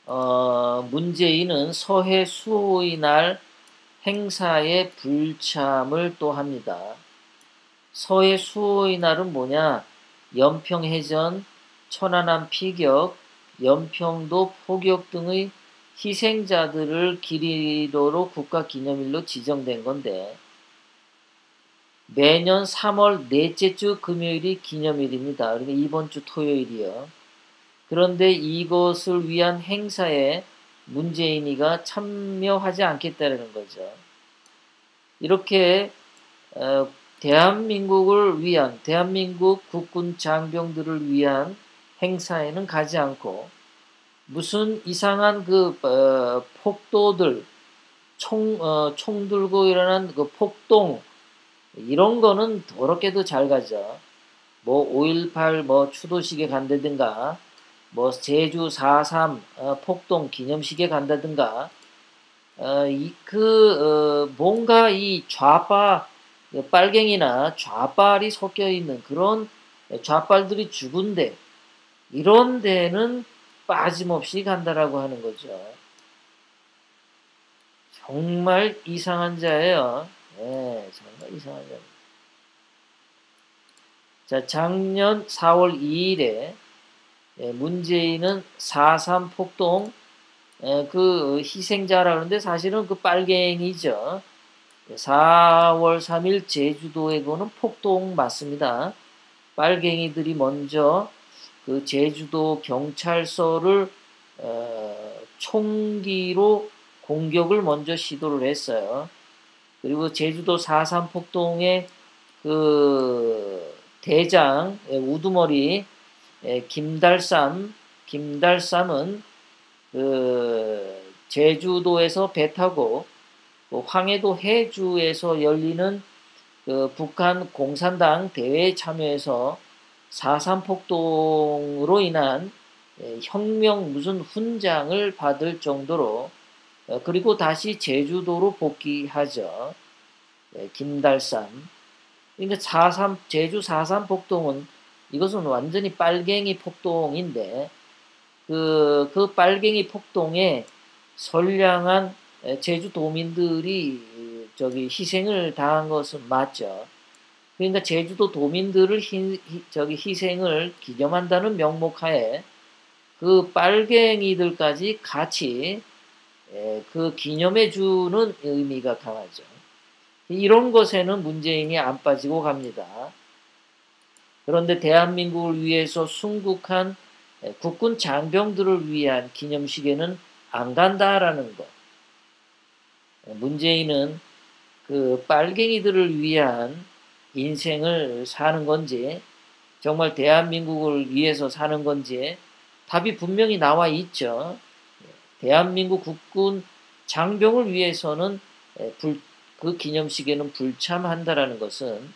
문재인은 서해 수호의 날 행사에 불참을 또 합니다. 서해 수호의 날은 뭐냐? 연평해전, 천안함 피격, 연평도 포격 등의 희생자들을 기리도록 국가기념일로 지정된 건데 매년 3월 넷째 주 금요일이 기념일입니다. 그러니까 이번 주 토요일이요. 그런데 이것을 위한 행사에 문재인이가 참여하지 않겠다는 거죠. 이렇게 대한민국을 위한 대한민국 국군 장병들을 위한 행사에는 가지 않고 무슨 이상한 폭도들 총 들고 일어난 그 폭동 이런 거는 더럽게도 잘 가죠. 뭐 5.18 뭐 추도식에 간다든가 뭐 제주 4.3 폭동 기념식에 간다든가 뭔가 이 좌파 빨갱이나 좌빨이 섞여 있는 그런 좌빨들이 죽은데 이런 데는 빠짐없이 간다라고 하는 거죠. 정말 이상한 자예요. 네, 정말 이상한 자입니다. 자, 작년 4월 2일에 문재인은 4.3 폭동 그 희생자라 그러는데 사실은 그 빨갱이죠. 4월 3일 제주도에 거는 폭동 맞습니다. 빨갱이들이 먼저 그 제주도 경찰서를 총기로 공격을 먼저 시도를 했어요. 그리고 제주도 4.3 폭동의 그 대장 우두머리 김달삼은 그 제주도에서 배 타고 그 황해도 해주에서 열리는 그 북한 공산당 대회에 참여해서 4.3 폭동으로 인한 혁명 무슨 훈장을 받을 정도로 그리고 다시 제주도로 복귀하죠. 김달삼. 그러니까 제주 4.3 폭동은 이것은 완전히 빨갱이 폭동인데 그 빨갱이 폭동에 선량한 제주도민들이 희생을 당한 것은 맞죠. 그러니까 제주도 도민들을 희생을 기념한다는 명목하에 그 빨갱이들까지 같이 그 기념해 주는 의미가 강하죠. 이런 것에는 문재인이 안 빠지고 갑니다. 그런데 대한민국을 위해서 순국한 국군 장병들을 위한 기념식에는 안 간다라는 것. 문재인은 그 빨갱이들을 위한 인생을 사는 건지 정말 대한민국을 위해서 사는 건지 답이 분명히 나와 있죠. 대한민국 국군 장병을 위해서는 그 기념식에는 불참한다라는 것은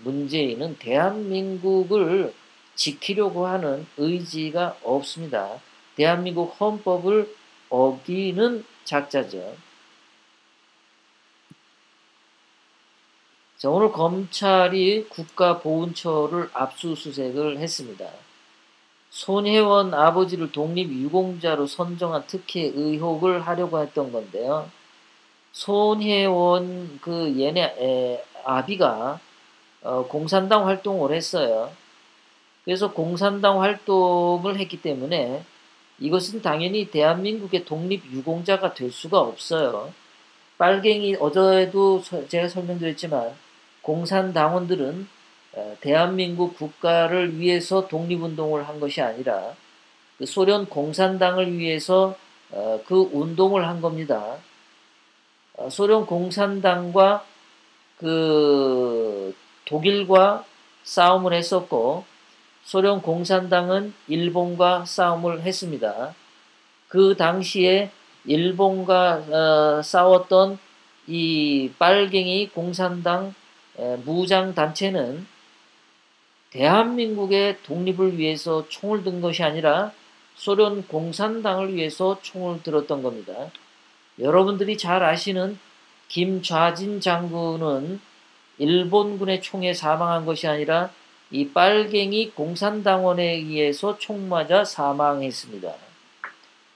문재인은 대한민국을 지키려고 하는 의지가 없습니다. 대한민국 헌법을 어기는 작자죠. 자, 오늘 검찰이 국가보훈처를 압수수색을 했습니다. 손혜원 아버지를 독립유공자로 선정한 특혜 의혹을 하려고 했던 건데요. 손혜원 아비가 공산당 활동을 했어요. 그래서 공산당 활동을 했기 때문에 이것은 당연히 대한민국의 독립유공자가 될 수가 없어요. 빨갱이 어제도 제가 설명드렸지만 공산당원들은 대한민국 국가를 위해서 독립운동을 한 것이 아니라 그 소련 공산당을 위해서 그 운동을 한 겁니다. 소련 공산당과 그 독일과 싸움을 했었고 소련 공산당은 일본과 싸움을 했습니다. 그 당시에 일본과 싸웠던 이 빨갱이 공산당 무장 단체는 대한민국의 독립을 위해서 총을 든 것이 아니라 소련 공산당을 위해서 총을 들었던 겁니다. 여러분들이 잘 아시는 김좌진 장군은 일본군의 총에 사망한 것이 아니라 이 빨갱이 공산당원에 의해서 총 맞아 사망했습니다.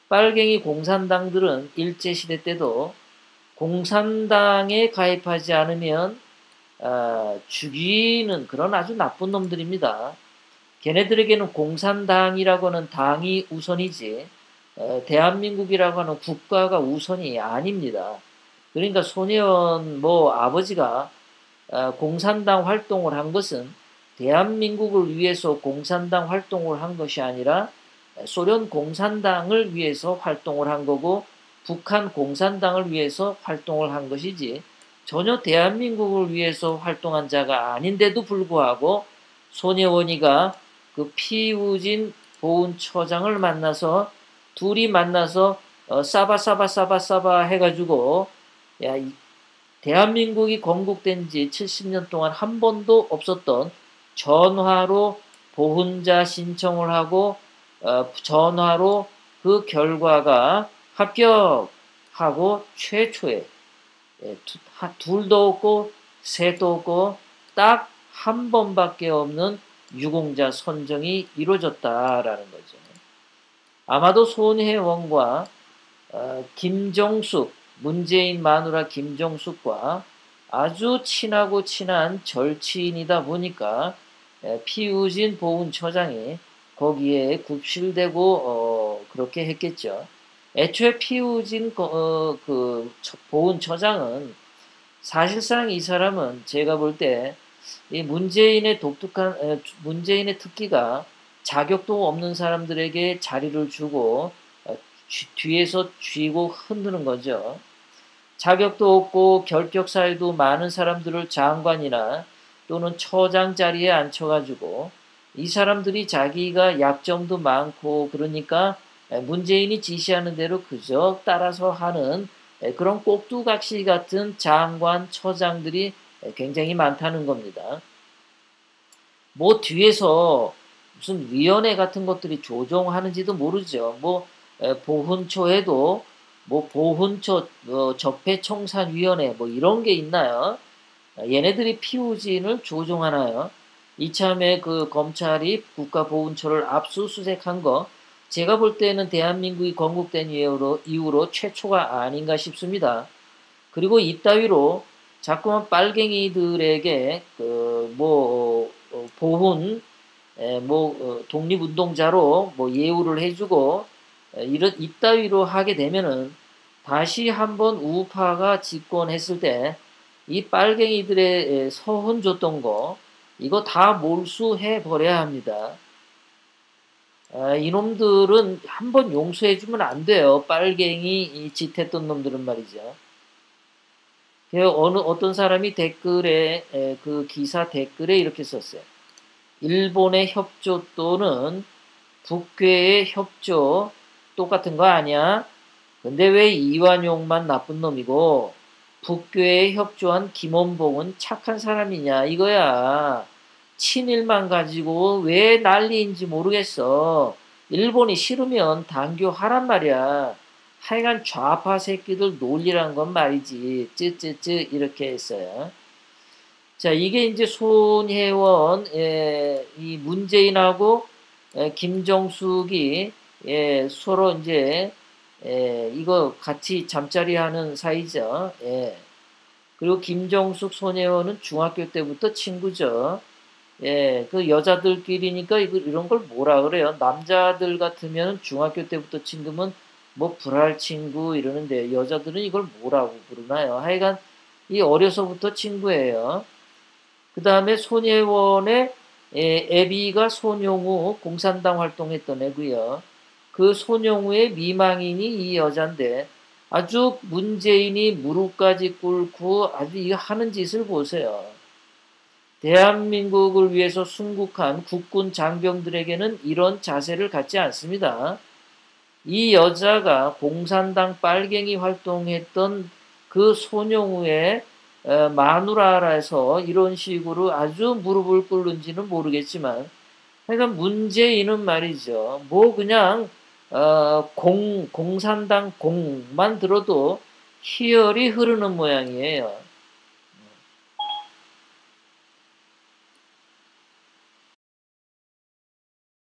빨갱이 공산당들은 일제시대 때도 공산당에 가입하지 않으면 죽이는 그런 아주 나쁜 놈들입니다. 걔네들에게는 공산당이라고 하는 당이 우선이지 대한민국이라고 하는 국가가 우선이 아닙니다. 그러니까 손혜원 아버지가 공산당 활동을 한 것은 대한민국을 위해서 공산당 활동을 한 것이 아니라 소련 공산당을 위해서 활동을 한 거고 북한 공산당을 위해서 활동을 한 것이지 전혀 대한민국을 위해서 활동한 자가 아닌데도 불구하고 손혜원이가 그 피우진 보훈처장을 만나서 둘이 만나서 싸바 해가지고 야, 대한민국이 건국된 지 70년 동안 한 번도 없었던 전화로 보훈자 신청을 하고 전화로 그 결과가 합격하고 최초에 둘도 없고 셋도 없고 딱 한 번밖에 없는 유공자 선정이 이루어졌다라는 거죠. 아마도 손혜원과 김정숙, 문재인 마누라 김정숙과 아주 친하고 친한 절친이다 보니까 피우진 보훈처장이 거기에 굽실대고 그렇게 했겠죠. 애초에 피우진 그 보훈처장은 사실상 이 사람은 제가 볼 때 이 문재인의 문재인의 특기가 자격도 없는 사람들에게 자리를 주고 뒤에서 쥐고 흔드는 거죠. 자격도 없고 결격 사유도 많은 사람들을 장관이나 또는 처장 자리에 앉혀가지고 이 사람들이 자기가 약점도 많고 그러니까 문재인이 지시하는 대로 그저 따라서 하는 그런 꼭두각시 같은 장관, 처장들이 굉장히 많다는 겁니다. 뒤에서 무슨 위원회 같은 것들이 조종하는지도 모르죠. 보훈처에도 보훈처 적폐청산위원회 이런 게 있나요? 얘네들이 피우진을 조종하나요? 이참에 그 검찰이 국가보훈처를 압수수색한 거 제가 볼 때는 대한민국이 건국된 이후로 최초가 아닌가 싶습니다. 그리고 이따위로 자꾸만 빨갱이들에게 보훈 독립운동자로 예우를 해주고 이따위로 하게 되면은 다시 한번 우파가 집권했을 때 이 빨갱이들의 서훈 줬던 거 이거 다 몰수해 버려야 합니다. 이놈들은 한번 용서해주면 안 돼요. 빨갱이 짓했던 놈들은 말이죠. 어떤 사람이 댓글에 그 기사 댓글에 이렇게 썼어요. 일본의 협조 또는 북괴의 협조 똑같은 거 아니야? 근데 왜 이완용만 나쁜 놈이고 북괴에 협조한 김원봉은 착한 사람이냐 이거야. 친일만 가지고 왜 난리인지 모르겠어. 일본이 싫으면 단교하란 말이야. 하여간 좌파 새끼들 논리란 건 말이지. 쯔쯔쯔 이렇게 했어요. 자, 이게 이제 손혜원, 이 문재인하고 김정숙이 서로 이제 이거 같이 잠자리 하는 사이죠. 그리고 김정숙, 손혜원은 중학교 때부터 친구죠. 그 여자들끼리니까 이런 걸 뭐라 그래요? 남자들 같으면 중학교 때부터 친구면 불알 친구 이러는데 여자들은 이걸 뭐라고 부르나요? 하여간 이 어려서부터 친구예요. 그 다음에 손혜원의 애비가 손용우 공산당 활동했던 애고요. 그 손용우의 미망인이 이 여잔데 아주 문재인이 무릎까지 꿇고 아주 이거 하는 짓을 보세요. 대한민국을 위해서 순국한 국군 장병들에게는 이런 자세를 갖지 않습니다. 이 여자가 공산당 빨갱이 활동했던 그 손용우의 마누라라서 이런 식으로 아주 무릎을 꿇는지는 모르겠지만 그러니까 문재인은 말이죠. 그냥 공산당 공만 들어도 희열이 흐르는 모양이에요.